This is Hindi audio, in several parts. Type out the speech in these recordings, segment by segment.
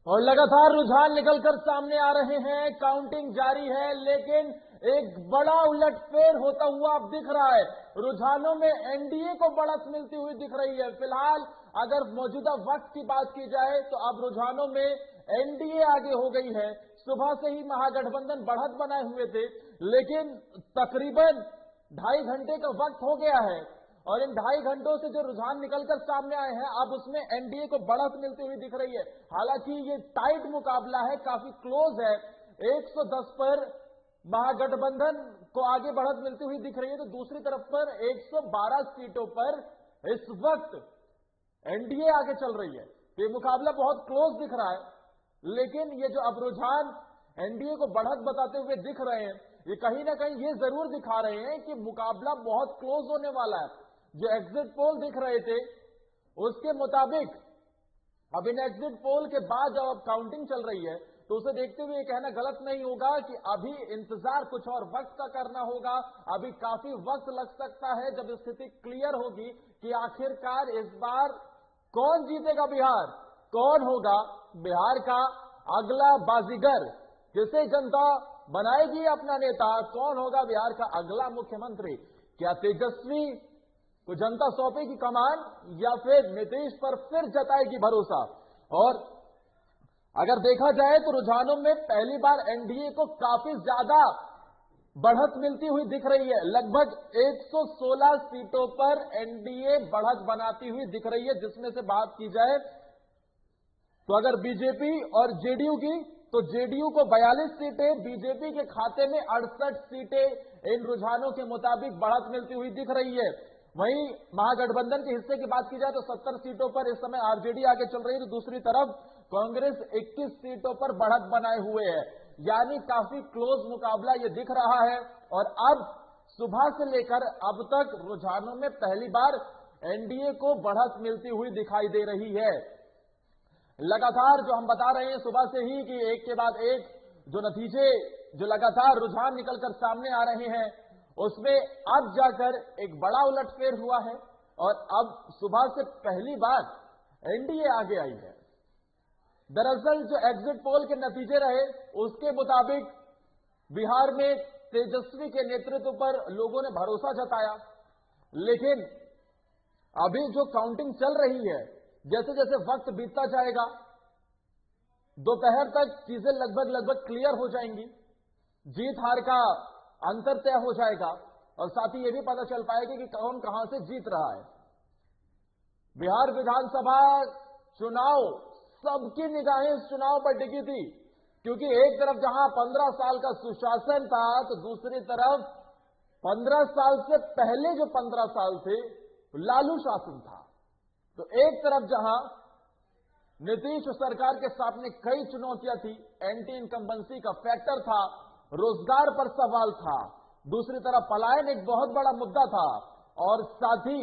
और लगातार रुझान निकलकर सामने आ रहे हैं, काउंटिंग जारी है, लेकिन एक बड़ा उलटफेर होता हुआ अब दिख रहा है। रुझानों में एनडीए को बढ़त मिलती हुई दिख रही है। फिलहाल अगर मौजूदा वक्त की बात की जाए तो अब रुझानों में एनडीए आगे हो गई है। सुबह से ही महागठबंधन बढ़त बनाए हुए थे, लेकिन तकरीबन 2.5 घंटे का वक्त हो गया है और इन 2.5 घंटों से जो रुझान निकलकर सामने आए हैं, अब उसमें एनडीए को बढ़त मिलती हुई दिख रही है। हालांकि ये टाइट मुकाबला है, काफी क्लोज है। 110 पर महागठबंधन को आगे बढ़त मिलती हुई दिख रही है, तो दूसरी तरफ पर 112 सीटों पर इस वक्त एनडीए आगे चल रही है। तो ये मुकाबला बहुत क्लोज दिख रहा है, लेकिन ये जो अब रुझान एनडीए को बढ़त बताते हुए दिख रहे हैं, ये कहीं ना कहीं ये जरूर दिखा रहे हैं कि मुकाबला बहुत क्लोज होने वाला है। जो एग्जिट पोल दिख रहे थे उसके मुताबिक अब इन एग्जिट पोल के बाद जब अब काउंटिंग चल रही है, तो उसे देखते हुए ये कहना गलत नहीं होगा कि अभी इंतजार कुछ और वक्त का करना होगा। अभी काफी वक्त लग सकता है जब स्थिति क्लियर होगी कि आखिरकार इस बार कौन जीतेगा बिहार, कौन होगा बिहार का अगला बाजीगर, किसे जनता बनाएगी अपना नेता, कौन होगा बिहार का अगला मुख्यमंत्री। क्या तेजस्वी को जनता सौंपेगी कमान या फिर नीतीश पर फिर जताएगी भरोसा। और अगर देखा जाए तो रुझानों में पहली बार एनडीए को काफी ज्यादा बढ़त मिलती हुई दिख रही है। लगभग 116 सीटों पर एनडीए बढ़त बनाती हुई दिख रही है, जिसमें से बात की जाए तो अगर बीजेपी और जेडीयू की, तो जेडीयू को 42 सीटें, बीजेपी के खाते में 68 सीटें इन रुझानों के मुताबिक बढ़त मिलती हुई दिख रही है। वहीं महागठबंधन के हिस्से की बात की जाए तो 70 सीटों पर इस समय आरजेडी आगे चल रही है, तो दूसरी तरफ कांग्रेस 21 सीटों पर बढ़त बनाए हुए है। यानी काफी क्लोज मुकाबला ये दिख रहा है। और अब सुबह से लेकर अब तक रुझानों में पहली बार एनडीए को बढ़त मिलती हुई दिखाई दे रही है। लगातार जो हम बता रहे हैं सुबह से ही कि एक के बाद एक जो नतीजे जो लगातार रुझान निकलकर सामने आ रहे हैं, उसमें अब जाकर एक बड़ा उलटफेर हुआ है और अब सुबह से पहली बार एनडीए आगे आई है। दरअसल जो एग्जिट पोल के नतीजे रहे उसके मुताबिक बिहार में तेजस्वी के नेतृत्व पर लोगों ने भरोसा जताया, लेकिन अभी जो काउंटिंग चल रही है, जैसे जैसे वक्त बीतता जाएगा दोपहर तक चीजें लगभग क्लियर हो जाएंगी, जीत हार का अंतर तय हो जाएगा और साथ ही यह भी पता चल पाएगा कि कौन कहां से जीत रहा है। बिहार विधानसभा चुनाव, सबकी निगाहें इस चुनाव पर टिकी थी, क्योंकि एक तरफ जहां 15 साल का सुशासन था, तो दूसरी तरफ 15 साल से पहले जो 15 साल थे लालू शासन था। तो एक तरफ जहां नीतीश सरकार के सामने कई चुनौतियां थी, एंटी इनकम्बेंसी का फैक्टर था, रोजगार पर सवाल था, दूसरी तरफ पलायन एक बहुत बड़ा मुद्दा था और साथ ही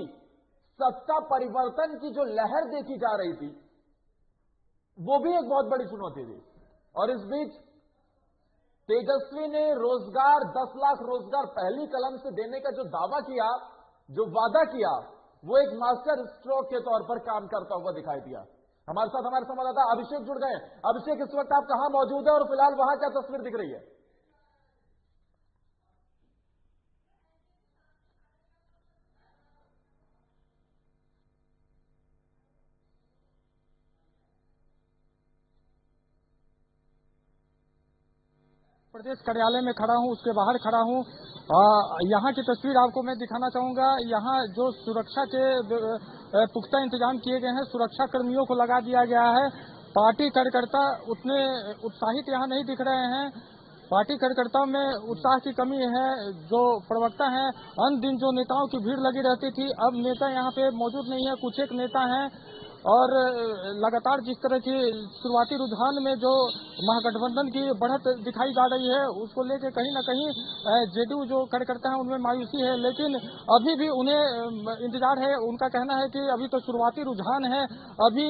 सत्ता परिवर्तन की जो लहर देखी जा रही थी वो भी एक बहुत बड़ी चुनौती थी। और इस बीच तेजस्वी ने रोजगार 10 लाख रोजगार पहली कलम से देने का जो दावा किया, जो वादा किया, वो एक मास्टर स्ट्रोक के तौर पर काम करता हुआ दिखाई दिया। हमारे साथ हमारे संवाददाता अभिषेक जुड़ गए। अभिषेक, इस वक्त आप कहां मौजूद है और फिलहाल वहां क्या तस्वीर दिख रही है? प्रदेश कार्यालय में खड़ा हूं, उसके बाहर खड़ा हूं। यहाँ की तस्वीर आपको मैं दिखाना चाहूंगा। यहाँ जो सुरक्षा के पुख्ता इंतजाम किए गए हैं, सुरक्षा कर्मियों को लगा दिया गया है। पार्टी कार्यकर्ता उतने उत्साहित यहाँ नहीं दिख रहे हैं। पार्टी कार्यकर्ताओं में उत्साह की कमी है। जो प्रवक्ता हैं, अन्य दिन जो नेताओं की भीड़ लगी रहती थी, अब नेता यहाँ पे मौजूद नहीं है। कुछ एक नेता हैं और लगातार जिस तरह की शुरुआती रुझान में जो महागठबंधन की बढ़त दिखाई जा रही है, उसको लेकर कहीं ना कहीं जेडीयू जो कार्यकर्ता हैं उनमें मायूसी है, लेकिन अभी भी उन्हें इंतजार है। उनका कहना है कि अभी तो शुरुआती रुझान है, अभी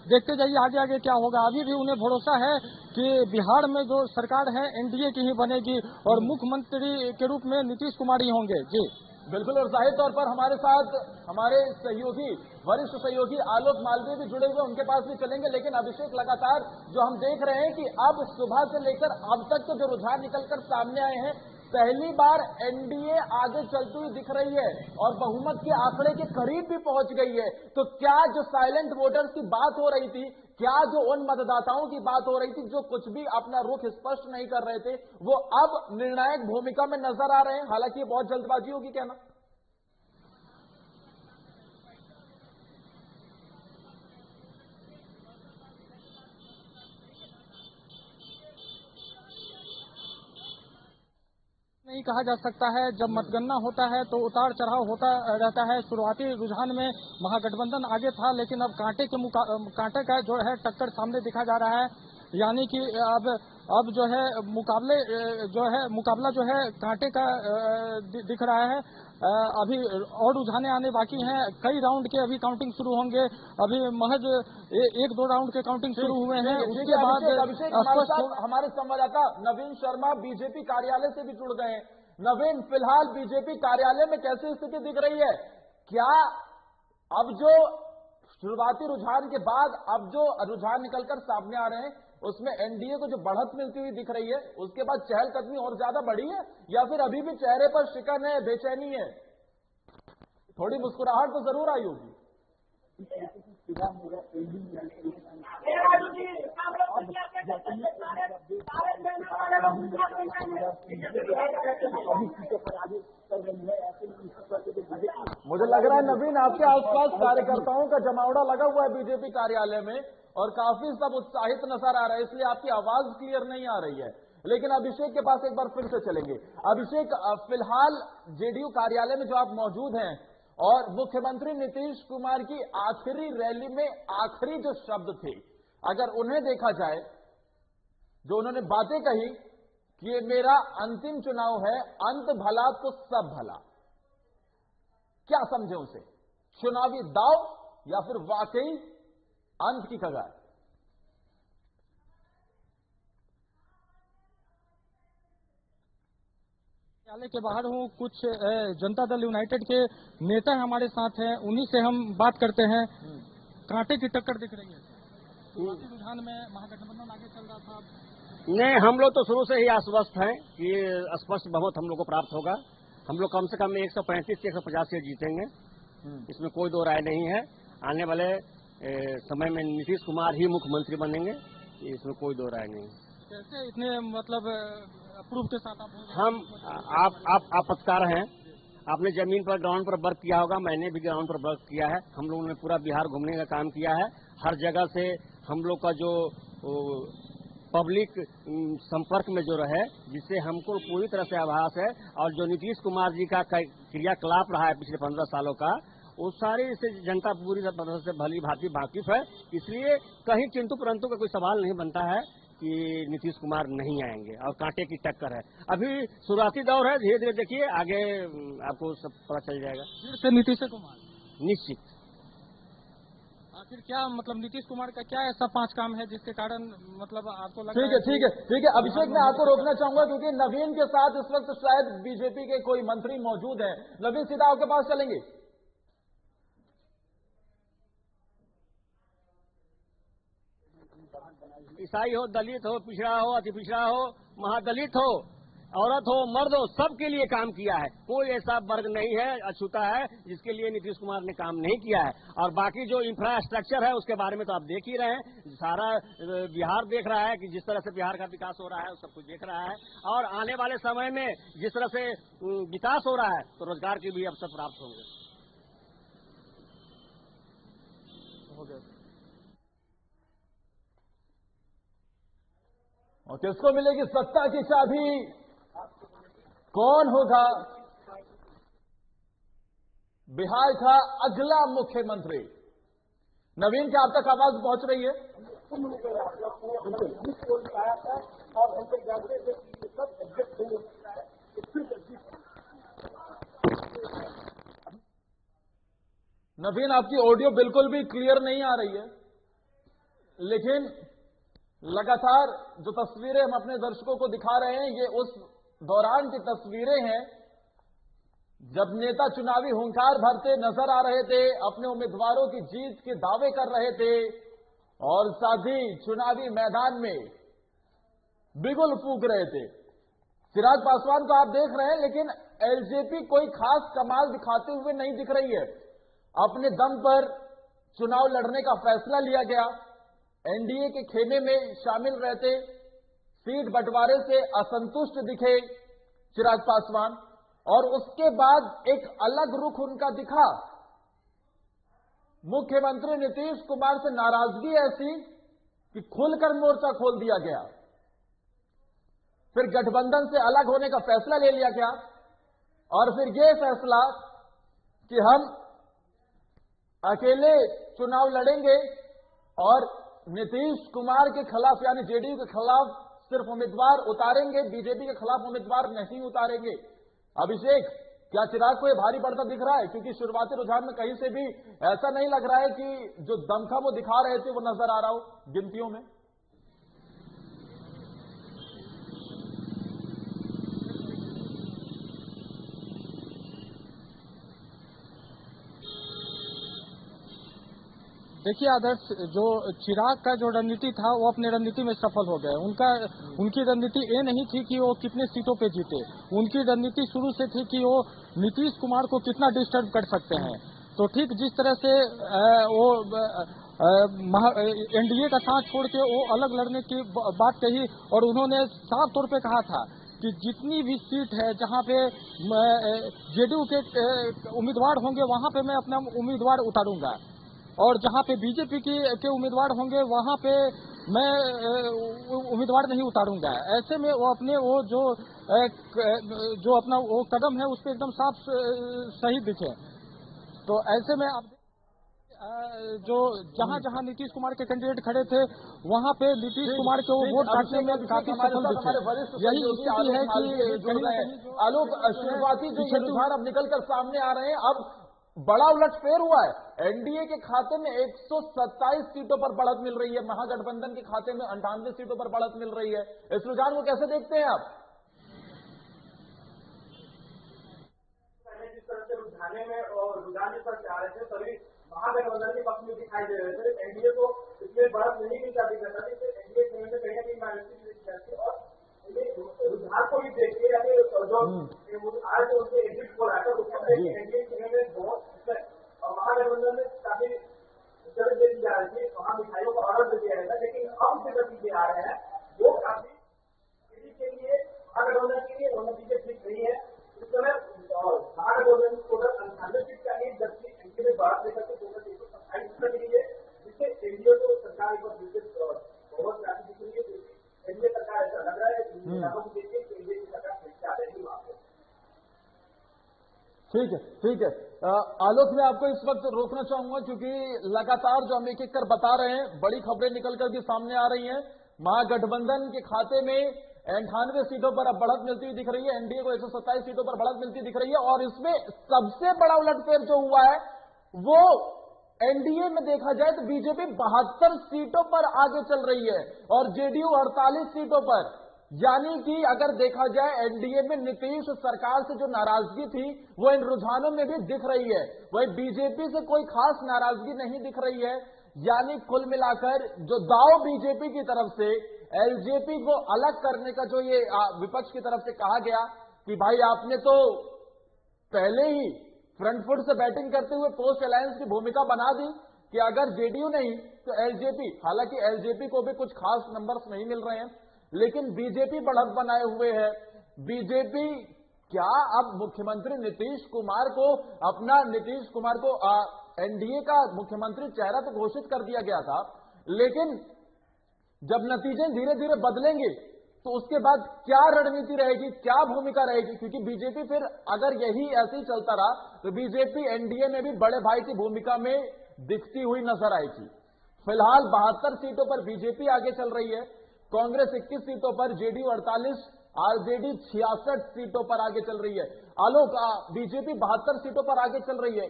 देखते जाइए आगे आगे क्या होगा। अभी भी उन्हें भरोसा है कि बिहार में जो सरकार है एनडीए की ही बनेगी और मुख्यमंत्री के रूप में नीतीश कुमार ही होंगे। जी बिल्कुल, और जाहिर तौर पर हमारे साथ हमारे सहयोगी, वरिष्ठ सहयोगी आलोक मालवीय भी जुड़े हुए, उनके पास भी चलेंगे। लेकिन अभिषेक, लगातार जो हम देख रहे हैं कि अब सुबह से लेकर अब तक तो जो रुझान निकलकर सामने आए हैं, पहली बार एनडीए आगे चलती हुई दिख रही है और बहुमत के आंकड़े के करीब भी पहुंच गई है। तो क्या जो साइलेंट वोटर्स की बात हो रही थी, क्या जो उन मतदाताओं की बात हो रही थी जो कुछ भी अपना रुख स्पष्ट नहीं कर रहे थे, वो अब निर्णायक भूमिका में नजर आ रहे हैं? हालांकि ये बहुत जल्दबाजी होगी कहना। नहीं कहा जा सकता है। जब मतगणना होता है तो उतार चढ़ाव होता रहता है। शुरुआती रुझान में महागठबंधन आगे था, लेकिन अब कांटे का जो है टक्कर सामने दिखा जा रहा है। यानी कि अब जो है मुकाबला जो है कांटे का दिख रहा है। अभी और रुझाने आने बाकी हैं। कई राउंड के अभी काउंटिंग शुरू होंगे। अभी महज एक दो राउंड के काउंटिंग शुरू हुए हैं। उसके बाद अभिषेक, हमारे संवाददाता नवीन शर्मा बीजेपी कार्यालय से भी जुड़ गए हैं। नवीन, फिलहाल बीजेपी कार्यालय में कैसी स्थिति दिख रही है? क्या अब जो शुरुआती रुझान के बाद अब जो रुझान निकलकर सामने आ रहे हैं, उसमें एनडीए को जो बढ़त मिलती हुई दिख रही है, उसके बाद चहलकदमी और ज्यादा बढ़ी है या फिर अभी भी चेहरे पर शिकन है, बेचैनी है? थोड़ी मुस्कुराहट तो जरूर आई होगी। मुझे लग रहा है नवीन, आपके आसपास कार्यकर्ताओं का जमावड़ा लगा हुआ है बीजेपी कार्यालय में और काफी सब उत्साहित नजर आ रहा है, इसलिए आपकी आवाज क्लियर नहीं आ रही है। लेकिन अभिषेक के पास एक बार फिर से चलेंगे। अभिषेक, फिलहाल जेडीयू कार्यालय में जो आप मौजूद हैं और मुख्यमंत्री नीतीश कुमार की आखिरी रैली में आखिरी जो शब्द थे, अगर उन्हें देखा जाए, जो उन्होंने बातें कही कि ये मेरा अंतिम चुनाव है, अंत भला तो सब भला, क्या समझे उसे? चुनावी दाव या फिर वाकई अंत की कगार? कार्यालय के बाहर हूँ। कुछ जनता दल यूनाइटेड के नेता हमारे साथ हैं, उन्हीं से हम बात करते हैं। कांटे की टक्कर दिख रही है। शुरुआती रुझान में महागठबंधन आगे चल रहा था। नहीं, हम लोग तो शुरू से ही आश्वस्त हैं कि स्पष्ट बहुमत हम लोग को प्राप्त होगा। हम लोग कम से कम 135 से 150 सीट जीतेंगे, इसमें कोई दो राय नहीं है। आने वाले समय में नीतीश कुमार ही मुख्यमंत्री बनेंगे, इसमें कोई दो राय नहीं। कैसे इतने मतलब प्रूफ के साथ आप पत्रकार हैं, आपने जमीन पर ग्राउंड पर वर्क किया होगा, मैंने भी ग्राउंड पर वर्क किया है। हम लोगों ने पूरा बिहार घूमने का काम किया है। हर जगह से हम लोग का जो पब्लिक संपर्क में जो रहे, जिससे हमको पूरी तरह से आभास है। और जो नीतीश कुमार जी का क्रियाकलाप रहा है पिछले 15 सालों का, वो सारी से जनता पूरी तरह से भली भांति वाकिफ है। इसलिए कहीं किंतु परंतु का कोई सवाल नहीं बनता है कि नीतीश कुमार नहीं आएंगे और कांटे की टक्कर है। अभी शुरुआती दौर है, धीरे धीरे देखिए, आगे आपको सब पता चल जाएगा। फिर से नीतीश कुमार निश्चित। आखिर क्या मतलब नीतीश कुमार का क्या ऐसा 5 काम है जिसके कारण मतलब आपको लग रहा है? ठीक है अभिषेक, मैं आपको रोकना चाहूंगा क्योंकि नवीन के साथ इस वक्त शायद बीजेपी के कोई मंत्री मौजूद हैं। नवीन, सीधा आपके पास चलेंगे। ईसाई हो, दलित हो, पिछड़ा हो, अति पिछड़ा हो, महादलित हो, औरत हो, मर्द हो, सबके लिए काम किया है। कोई ऐसा वर्ग नहीं है, अछूता है, जिसके लिए नीतीश कुमार ने काम नहीं किया है। और बाकी जो इंफ्रास्ट्रक्चर है उसके बारे में तो आप देख ही रहे हैं। सारा बिहार देख रहा है कि जिस तरह से बिहार का विकास हो रहा है, सब कुछ देख रहा है। और आने वाले समय में जिस तरह से विकास हो रहा है, तो रोजगार के भी अवसर प्राप्त होंगे। और किसको मिलेगी सत्ता की चाबी? कौन होगा बिहार का अगला मुख्यमंत्री? नवीन, क्या आप तक आवाज पहुंच रही है? नवीन, आपकी ऑडियो बिल्कुल भी क्लियर नहीं आ रही है, लेकिन लगातार जो तस्वीरें हम अपने दर्शकों को दिखा रहे हैं, ये उस दौरान की तस्वीरें हैं जब नेता चुनावी हुंकार भरते नजर आ रहे थे, अपने उम्मीदवारों की जीत के दावे कर रहे थे और साथ ही चुनावी मैदान में बिगुल फूंक रहे थे। चिराग पासवान को आप देख रहे हैं, लेकिन एलजेपी कोई खास कमाल दिखाते हुए नहीं दिख रही है। अपने दम पर चुनाव लड़ने का फैसला लिया गया। एनडीए के खेमे में शामिल रहते, सीट बंटवारे से असंतुष्ट दिखे चिराग पासवान, और उसके बाद एक अलग रुख उनका दिखा। मुख्यमंत्री नीतीश कुमार से नाराजगी ऐसी कि खुलकर मोर्चा खोल दिया गया। फिर गठबंधन से अलग होने का फैसला ले लिया गया और फिर यह फैसला कि हम अकेले चुनाव लड़ेंगे और नीतीश कुमार के खिलाफ यानी जेडीयू के खिलाफ सिर्फ उम्मीदवार उतारेंगे, बीजेपी के खिलाफ उम्मीदवार नहीं उतारेंगे। अभिषेक, क्या चिराग को यह भारी पड़ता दिख रहा है? क्योंकि शुरुआती रुझान में कहीं से भी ऐसा नहीं लग रहा है कि जो दमखम वो दिखा रहे थे वो नजर आ रहा हो गिनतियों में। देखिए आदर्श, जो चिराग का जो रणनीति था वो अपनी रणनीति में सफल हो गए। उनकी रणनीति ये नहीं थी कि वो कितने सीटों पे जीते। उनकी रणनीति शुरू से थी कि वो नीतीश कुमार को कितना डिस्टर्ब कर सकते हैं। तो ठीक जिस तरह से वो एनडीए का साथ छोड़ के वो अलग लड़ने की बात कही और उन्होंने साफ तौर पे कहा था कि जितनी भी सीट है जहां पे जेडीयू के उम्मीदवार होंगे वहां पे मैं अपना उम्मीदवार उतारूंगा और जहां पे बीजेपी के उम्मीदवार होंगे वहां पे मैं उम्मीदवार नहीं उतारूंगा। ऐसे में वो अपने वो जो अपना वो कदम है उस पर एकदम साफ सही दिखे। तो ऐसे में आप जो जहां जहां नीतीश कुमार के कैंडिडेट खड़े थे वहां पे नीतीश कुमार के वो वोट काटने में काफी सफल दिखे। यही स्थिति है कि कहीं ना कहीं आलोक, शुरुआती जो ये रुझान अब निकलकर सामने आ रहे हैं, अब बड़ा उलटफेर हुआ है। एनडीए के खाते में 127 सीटों पर बढ़त मिल रही है, महागठबंधन के खाते में 98 सीटों पर बढ़त मिल रही है। इस रुझान को कैसे देखते हैं आप? जिस तरह से रुझाने में और रुझान जिस तरह से आ रहे थे सभी महागठबंधन के पक्ष में दिखाई दे रहे थे। एनडीए को इसमें बढ़त नहीं मिल जाती था, एनडीए में कहीं ना कहीं माइनॉरिटी मिल जाती और रुझान को भी देखिए जो आज उनके एग्जिट पोल आया था उसमें एनडीए में बहुत और महागठबंधन में काफी जगह देती जा रही थी, वहां मिठाइयों का ऑर्डर दे दिया गया था। लेकिन अब जो नतीजे आ रहे हैं वो काफी के लिए महागठबंधन के लिए नतीजे ठीक नहीं है। इस समय महागठबंधन को 98 सीट का लीड जबकि एनडीए में बढ़त लेकर के 127 मिली है, जिससे एनडीए को सरकार एक बार बहुत काफी दिख रही है। एनडीए सरकार ऐसा लग रहा है कि देखिए एनडीए की सरकार फिर आ जाएगी वहां पे। ठीक है, ठीक है। आलोक, मैं आपको इस वक्त रोकना चाहूंगा क्योंकि लगातार जो हम एक एक कर बता रहे हैं बड़ी खबरें निकलकर भी सामने आ रही हैं। महागठबंधन के खाते में 98 सीटों पर अब बढ़त मिलती हुई दिख रही है, एनडीए को 127 सीटों पर बढ़त मिलती दिख रही है। और इसमें सबसे बड़ा उलटफेर जो हुआ है वो एनडीए में देखा जाए तो बीजेपी 72 सीटों पर आगे चल रही है और जेडीयू 48 सीटों पर। यानी कि अगर देखा जाए एनडीए में नीतीश सरकार से जो नाराजगी थी वो इन रुझानों में भी दिख रही है, वही बीजेपी से कोई खास नाराजगी नहीं दिख रही है। यानी कुल मिलाकर जो दाव बीजेपी की तरफ से एलजेपी को अलग करने का जो ये विपक्ष की तरफ से कहा गया कि भाई आपने तो पहले ही फ्रंट फुट से बैटिंग करते हुए पोस्ट अलायंस की भूमिका बना दी कि अगर जेडीयू नहीं तो एलजेपी, हालांकि एलजेपी को भी कुछ खास नंबर्स नहीं मिल रहे हैं लेकिन बीजेपी बढ़त बनाए हुए है। बीजेपी क्या अब मुख्यमंत्री नीतीश कुमार को एनडीए का मुख्यमंत्री चेहरा तो घोषित कर दिया गया था, लेकिन जब नतीजे धीरे धीरे बदलेंगे तो उसके बाद क्या रणनीति रहेगी, क्या भूमिका रहेगी? क्योंकि बीजेपी फिर अगर यही ऐसे ही चलता रहा तो बीजेपी एनडीए में भी बड़े भाई की भूमिका में दिखती हुई नजर आएगी। फिलहाल 72 सीटों पर बीजेपी आगे चल रही है, कांग्रेस 21 सीटों पर, जेडीयू 48, आरजेडी 66 सीटों पर आगे चल रही है। आलोक, बीजेपी 72 सीटों पर आगे चल रही है,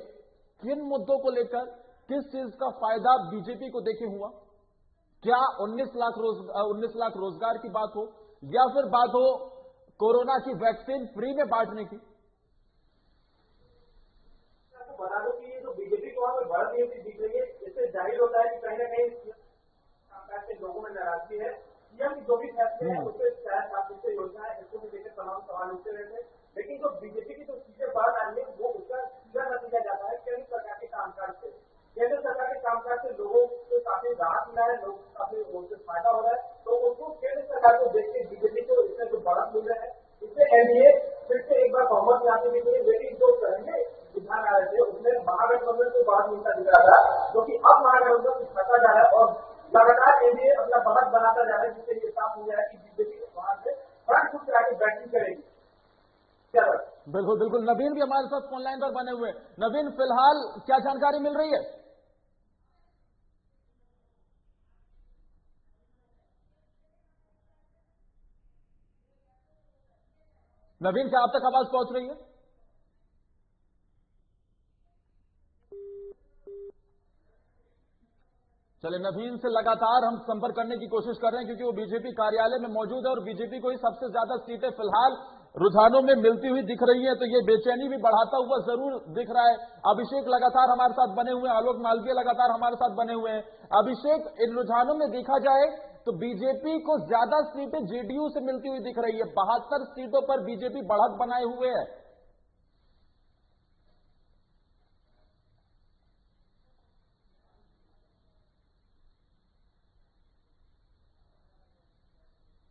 किन मुद्दों को लेकर, किस चीज का फायदा बीजेपी को देखे हुआ? क्या 19 लाख रोजगार की बात हो या फिर बात हो कोरोना की वैक्सीन फ्री में बांटने की? जाहिर होता है कि कहीं ना कहीं कामकाज के लोगों में नाराजगी है। सीएम की जो भी फैसले हैं उससे शायद प्राथमिकता योजना है, इसको भी लेकर तमाम सवाल उठते रहते हैं। लेकिन जो बीजेपी की जो चीजें बात आ रही है वो उसका सीधा नतीजा जाता है केंद्र सरकार के कामकाज से। केंद्र सरकार के कामकाज से लोगों को काफी राहत मिला है, लोगों को काफी उससे फायदा हो रहा है। तो उसको केंद्र सरकार को देख के बीजेपी को इसमें जो बढ़त मिल रहा है, इससे एनडीए फिर से एक बार बहुमत में आने के लिए, लेकिन जो पहले विधान आ रहे थे उसमें महागठबंधन को बढ़त मिलता दिख रहा था, क्योंकि अब महागठबंधन घटा जा रहा है और लगातार एनडीए अपना बढ़त बनाता जा रहा है, जिससे ये साफ हो गया है कि बीजेपी वहां से फ्रंट फुट करा के बैटिंग करेगी। बिल्कुल बिल्कुल, नवीन भी हमारे साथ फोन लाइन पर बने हुए हैं। नवीन, फिलहाल क्या जानकारी मिल रही है? नवीन, क्या आप तक आवाज पहुंच रही है? चलिए, नवीन से लगातार हम संपर्क करने की कोशिश कर रहे हैं, क्योंकि वो बीजेपी कार्यालय में मौजूद है और बीजेपी को ही सबसे ज्यादा सीटें फिलहाल रुझानों में मिलती हुई दिख रही है, तो ये बेचैनी भी बढ़ाता हुआ जरूर दिख रहा है। अभिषेक लगातार हमारे साथ बने हुए हैं, आलोक मालवीय लगातार हमारे साथ बने हुए हैं। अभिषेक, इन रुझानों में देखा जाए तो बीजेपी को ज्यादा सीटें जेडीयू से मिलती हुई दिख रही है। 72 सीटों पर बीजेपी बढ़त बनाए हुए है।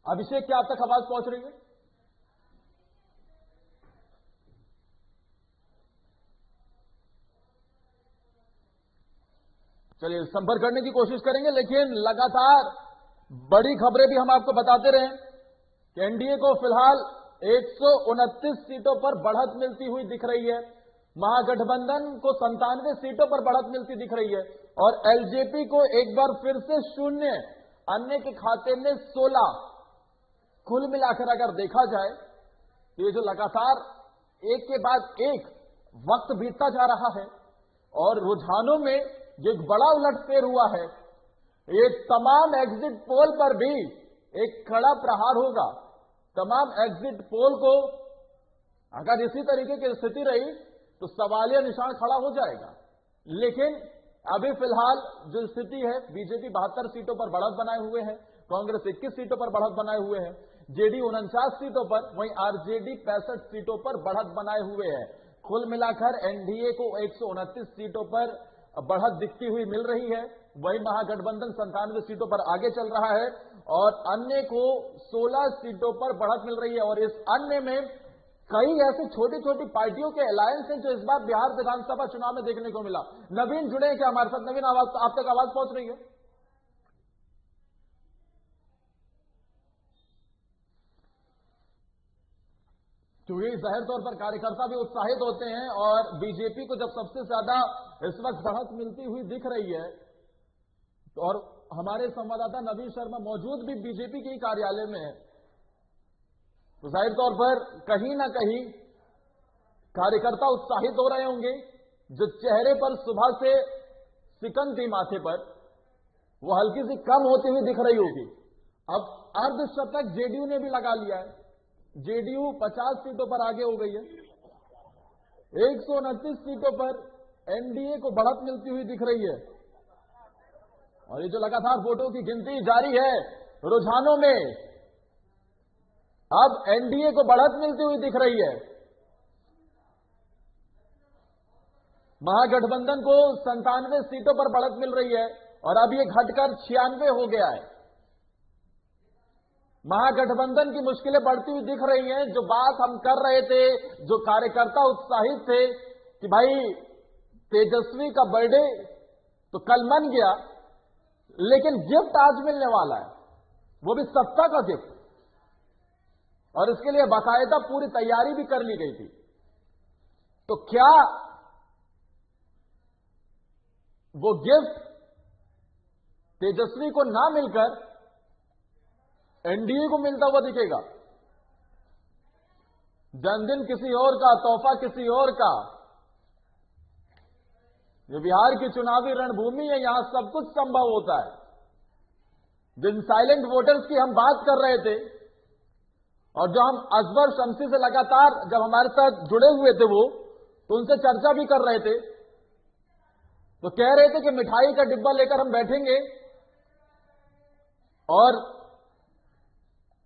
अभिषेक, क्या आप तक आवाज पहुंच रही है? चलिए, संपर्क करने की कोशिश करेंगे, लेकिन लगातार बड़ी खबरें भी हम आपको बताते रहे कि एनडीए को फिलहाल 129 सीटों पर बढ़त मिलती हुई दिख रही है। महागठबंधन को 97 सीटों पर बढ़त मिलती दिख रही है और एलजेपी को एक बार फिर से 0, अन्य के खाते में 16। कुल मिलाकर अगर देखा जाए तो ये जो लगातार एक के बाद एक वक्त बीतता जा रहा है और रुझानों में जो एक बड़ा उलटफेर हुआ है, ये तमाम एग्जिट पोल पर भी एक कड़ा प्रहार होगा। तमाम एग्जिट पोल को अगर इसी तरीके की स्थिति रही तो सवालिया निशान खड़ा हो जाएगा। लेकिन अभी फिलहाल जो स्थिति है, बीजेपी 72 सीटों पर बढ़त बनाए हुए है, कांग्रेस 21 सीटों पर बढ़त बनाए हुए है, जेडीयू 49 सीटों पर, वहीं आरजेडी 65 सीटों पर बढ़त बनाए हुए है। कुल मिलाकर एनडीए को 129 सीटों पर बढ़त दिखती हुई मिल रही है। वहीं महागठबंधन 97 सीटों पर आगे चल रहा है और अन्य को 16 सीटों पर बढ़त मिल रही है। और इस अन्य में कई ऐसी छोटी छोटी पार्टियों के अलायंस हैं जो इस बार बिहार विधानसभा चुनाव में देखने को मिला। नवीन जुड़े हैं क्या हमारे साथ? नवीन, आवाज आप तक आवाज पहुंच रही है? क्योंकि जाहिर तौर पर कार्यकर्ता भी उत्साहित होते हैं और बीजेपी को जब सबसे ज्यादा इस वक्त बढ़त मिलती हुई दिख रही है, और हमारे संवाददाता नवीन शर्मा मौजूद भी बीजेपी के ही कार्यालय में है, तो जाहिर तौर पर कहीं ना कहीं कार्यकर्ता उत्साहित हो रहे होंगे। जो चेहरे पर सुबह से सिकन थी माथे पर, वो हल्की सी कम होती हुई दिख रही होगी। अब अर्धशतक जेडीयू ने भी लगा लिया है। जेडीयू 50 सीटों पर आगे हो गई है। 129 सीटों पर एनडीए को बढ़त मिलती हुई दिख रही है और ये जो लगातार वोटों की गिनती जारी है रुझानों में, अब एनडीए को बढ़त मिलती हुई दिख रही है। महागठबंधन को 97 सीटों पर बढ़त मिल रही है और अब ये घटकर 96 हो गया है। महागठबंधन की मुश्किलें बढ़ती हुई दिख रही हैं। जो बात हम कर रहे थे, जो कार्यकर्ता उत्साहित थे कि भाई तेजस्वी का बर्थडे तो कल मन गया, लेकिन गिफ्ट आज मिलने वाला है, वो भी सत्ता का गिफ्ट, और इसके लिए बाकायदा पूरी तैयारी भी कर ली गई थी। तो क्या वो गिफ्ट तेजस्वी को ना मिलकर एनडीए को मिलता हुआ दिखेगा? जन्मदिन किसी और का, तोहफा किसी और का। ये बिहार की चुनावी रणभूमि है, यहां सब कुछ संभव होता है। जिन साइलेंट वोटर्स की हम बात कर रहे थे और जो हम अजबर शमसी से लगातार जब हमारे साथ जुड़े हुए थे वो, तो उनसे चर्चा भी कर रहे थे तो कह रहे थे कि मिठाई का डिब्बा लेकर हम बैठेंगे और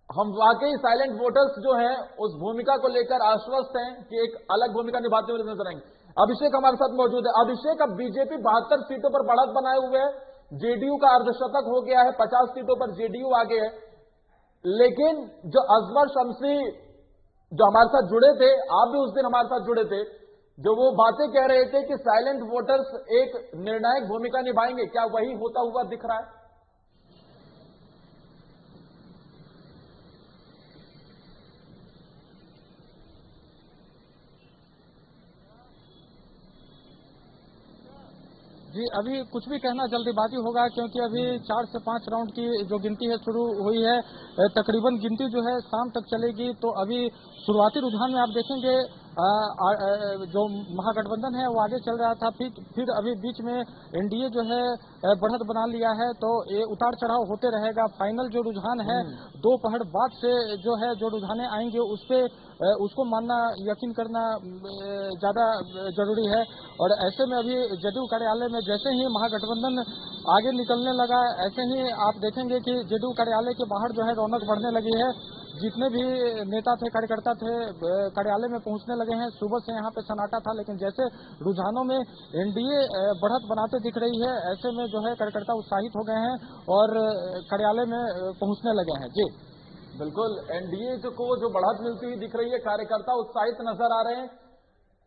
हम वाकई साइलेंट वोटर्स जो हैं उस भूमिका को लेकर आश्वस्त हैं कि एक अलग भूमिका निभाते हुए नजर आएंगे। अभिषेक हमारे साथ मौजूद है। अभिषेक, अब बीजेपी 72 सीटों पर बढ़त बनाए हुए है, जेडीयू का अर्धशतक हो गया है, 50 सीटों पर जेडीयू आगे है। लेकिन जो अजवर शमसी जो हमारे साथ जुड़े थे, आप भी उस दिन हमारे साथ जुड़े थे, जो वो बातें कह रहे थे कि साइलेंट वोटर्स एक निर्णायक भूमिका निभाएंगे, क्या वही होता हुआ दिख रहा है? जी, अभी कुछ भी कहना जल्दीबाजी होगा, क्योंकि अभी 4 से 5 राउंड की जो गिनती है शुरू हुई है। तकरीबन गिनती जो है शाम तक चलेगी। तो अभी शुरुआती रुझान में आप देखेंगे जो महागठबंधन है वो आगे चल रहा था, फिर अभी बीच में एनडीए जो है बढ़त बना लिया है। तो ये उतार चढ़ाव होते रहेगा। फाइनल जो रुझान है दोपहर बाद से जो है जो रुझाने आएंगे उसको मानना, यकीन करना ज्यादा जरूरी है। और ऐसे में अभी जदयू कार्यालय में जैसे ही महागठबंधन आगे निकलने लगा, ऐसे ही आप देखेंगे कि जदयू कार्यालय के बाहर जो है रौनक बढ़ने लगी है। जितने भी नेता थे, कार्यकर्ता थे, कार्यालय में पहुंचने लगे हैं। सुबह से यहाँ पे सन्नाटा था, लेकिन जैसे रुझानों में एनडीए बढ़त बनाते दिख रही है, ऐसे में जो है कार्यकर्ता उत्साहित हो गए हैं और कार्यालय में पहुंचने लगे हैं। जी बिल्कुल, एनडीए को जो बढ़त मिलती हुई दिख रही है, कार्यकर्ता उत्साहित नजर आ रहे हैं।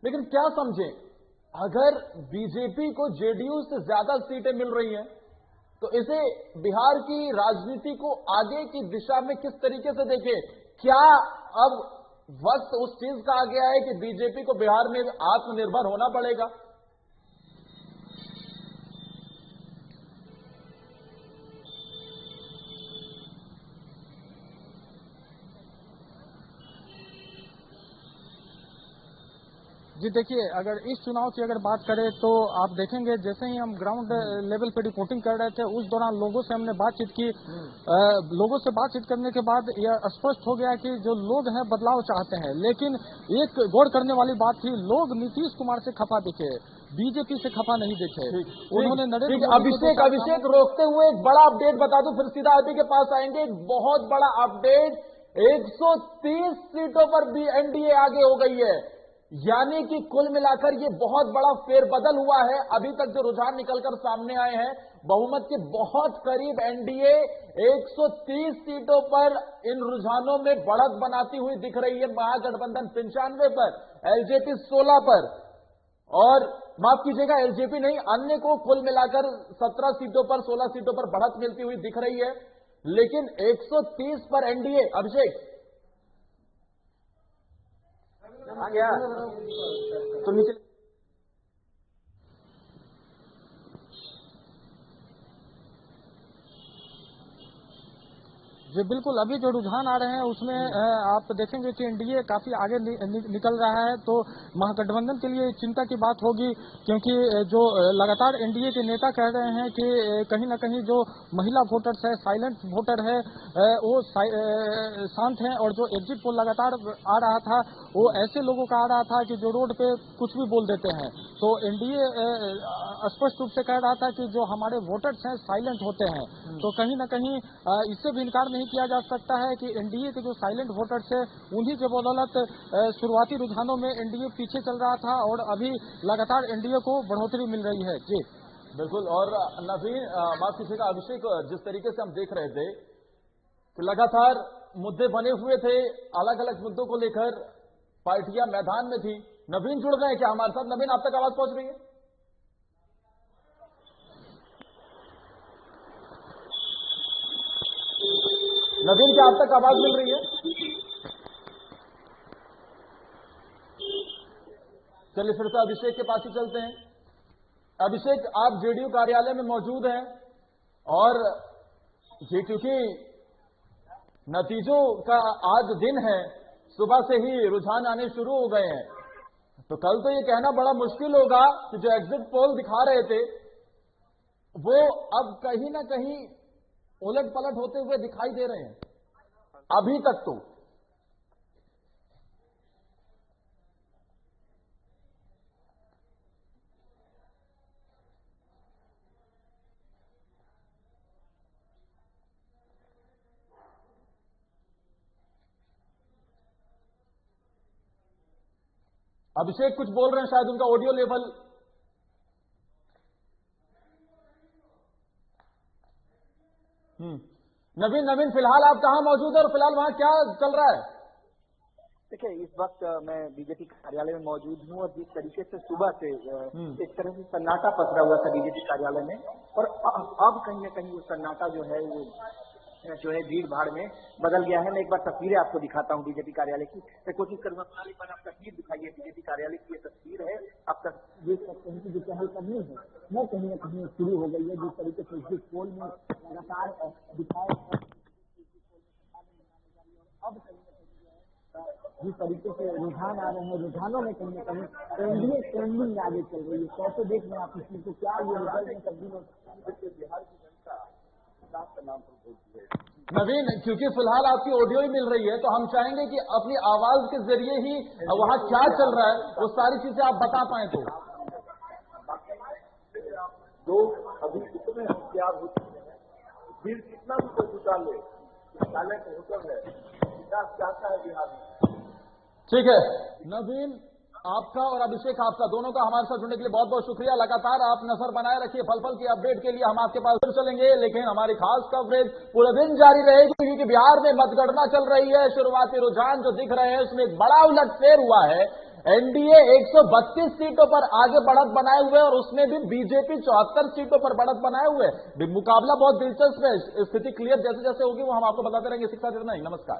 लेकिन क्या समझें, अगर बीजेपी को जेडीयू से ज्यादा सीटें मिल रही हैं तो इसे बिहार की राजनीति को आगे की दिशा में किस तरीके से देखें? क्या अब वक्त उस चीज का आ गया है कि बीजेपी को बिहार में आत्मनिर्भर होना पड़ेगा? जी देखिए, अगर इस चुनाव की अगर बात करें तो आप देखेंगे जैसे ही हम ग्राउंड लेवल पे रिपोर्टिंग कर रहे थे, उस दौरान लोगों से हमने बातचीत की। लोगों से बातचीत करने के बाद यह स्पष्ट हो गया कि जो लोग हैं बदलाव चाहते हैं। लेकिन एक गौर करने वाली बात थी, लोग नीतीश कुमार से खफा दिखे, बीजेपी से खफा नहीं दिखे। उन्होंने नरेंद्र अभिषेक रोकते हुए एक बड़ा अपडेट बता दूं, फिर सीधा अभी के पास आएंगे। एक बहुत बड़ा अपडेट, 130 सीटों पर भी एनडीए आगे हो गई है, यानी कि कुल मिलाकर ये बहुत बड़ा फेरबदल हुआ है। अभी तक जो रुझान निकलकर सामने आए हैं, बहुमत के बहुत करीब एनडीए 130 सीटों पर इन रुझानों में बढ़त बनाती हुई दिख रही है। महागठबंधन 95 पर, एलजेपी 16 पर, और माफ कीजिएगा एलजेपी नहीं, अन्य को कुल मिलाकर 17 सीटों पर, 16 सीटों पर बढ़त मिलती हुई दिख रही है। लेकिन 130 पर एनडीए, अभिषेक आ गया तो नीचे जी बिल्कुल, अभी जो रुझान आ रहे हैं उसमें आप देखेंगे कि एनडीए काफी आगे निकल रहा है। तो महागठबंधन के लिए चिंता की बात होगी, क्योंकि जो लगातार एनडीए के नेता कह रहे हैं कि कहीं ना कहीं जो महिला वोटर्स है, साइलेंट वोटर है, वो शांत हैं। और जो एग्जिट पोल लगातार आ रहा था वो ऐसे लोगों का आ रहा था कि जो रोड पे कुछ भी बोल देते हैं। तो एनडीए स्पष्ट रूप से कह रहा था कि जो हमारे वोटर्स हैं साइलेंट होते हैं। तो कहीं ना कहीं इससे भी इनकार नहीं किया जा सकता है कि एनडीए के जो साइलेंट वोटर्स है उन्हीं के बदौलत शुरुआती रुझानों में एनडीए पीछे चल रहा था और अभी लगातार एनडीए को बढ़ोतरी मिल रही है। जी बिल्कुल। और नवीन, माफ कीजिएगा अभिषेक, जिस तरीके से हम देख रहे थे कि लगातार मुद्दे बने हुए थे, अलग अलग मुद्दों को लेकर पार्टियां मैदान में थी। नवीन जुड़ गए क्या हमारे साथ? नवीन, आप तक आवाज पहुंच रही है? नवीन, क्या आप तक आवाज मिल रही है? चलिए फिर से अभिषेक के पास ही चलते हैं। अभिषेक, आप जेडीयू कार्यालय में मौजूद हैं और ये क्योंकि नतीजों का आज दिन है, सुबह से ही रुझान आने शुरू हो गए हैं, तो कल तो ये कहना बड़ा मुश्किल होगा कि जो एग्जिट पोल दिखा रहे थे वो अब कहीं ना कहीं उलट पलट होते हुए दिखाई दे रहे हैं। अभी तक तो अभिषेक कुछ बोल रहे हैं, शायद उनका ऑडियो लेवल। नवीन फिलहाल आप कहां मौजूद है और फिलहाल वहां क्या चल रहा है? देखिए, इस वक्त मैं बीजेपी कार्यालय में मौजूद हूं और जिस तरीके से सुबह से एक तरह से सन्नाटा पसरा हुआ था बीजेपी कार्यालय में, और अब कहीं न कहीं वो सन्नाटा जो है भीड़ भाड़ में बदल गया है। मैं एक बार तस्वीरें आपको दिखाता हूं बीजेपी कार्यालय की। मैं कोशिश करूंगा प्रणाली पर आप तस्वीर दिखाइए। बीजेपी कार्यालय की ये तस्वीर है, आप देख सकते हैं कि जो चहलकदमी है वो कहीं न कहीं शुरू हो गई है। जिस तरीके से एग्जिट पोल में लगातार दिखाया, अब जिस तरीके से रुझान आ रहे हैं, रुझानों में कहीं न कहीं एनडीए ट्रेंडिंग आगे चल रही है। कैसे देख रहे हैं आप इस चीज को? क्या ये रिजल्ट में तब्दील हो सकता है? बिहार की जनता का नाम पर बोलती है। नवीन, क्योंकि फिलहाल आपकी ऑडियो ही मिल रही है तो हम चाहेंगे कि अपनी आवाज के जरिए ही वहां क्या चल रहा है वो सारी चीजें आप बता पाए तो। लोग अभी इतने होशियार हो चुके हैं, भीड़ कितना भी कोई जुटा ले, निकालने को हुक्म है, विकास चाहता है बिहार में। ठीक है नवीन, आपका और अभिषेक आपका दोनों का हमारे साथ जुड़ने के लिए बहुत बहुत शुक्रिया। लगातार आप नजर बनाए रखिए, पल की अपडेट के लिए हम आपके पास फिर चलेंगे, लेकिन हमारी खास कवरेज पूरे दिन जारी रहेगी क्योंकि बिहार में मतगणना चल रही है। शुरुआती रुझान जो दिख रहे हैं उसमें एक बड़ा उलटफेर हुआ है। एनडीए 132 सीटों पर आगे बढ़त बनाए हुए और उसमें भी बीजेपी 74 सीटों पर बढ़त बनाए हुए। मुकाबला बहुत दिलचस्प है। स्थिति क्लियर जैसे जैसे होगी वो हम आपको बताते रहेंगे। शिक्षा इतना ही, नमस्कार।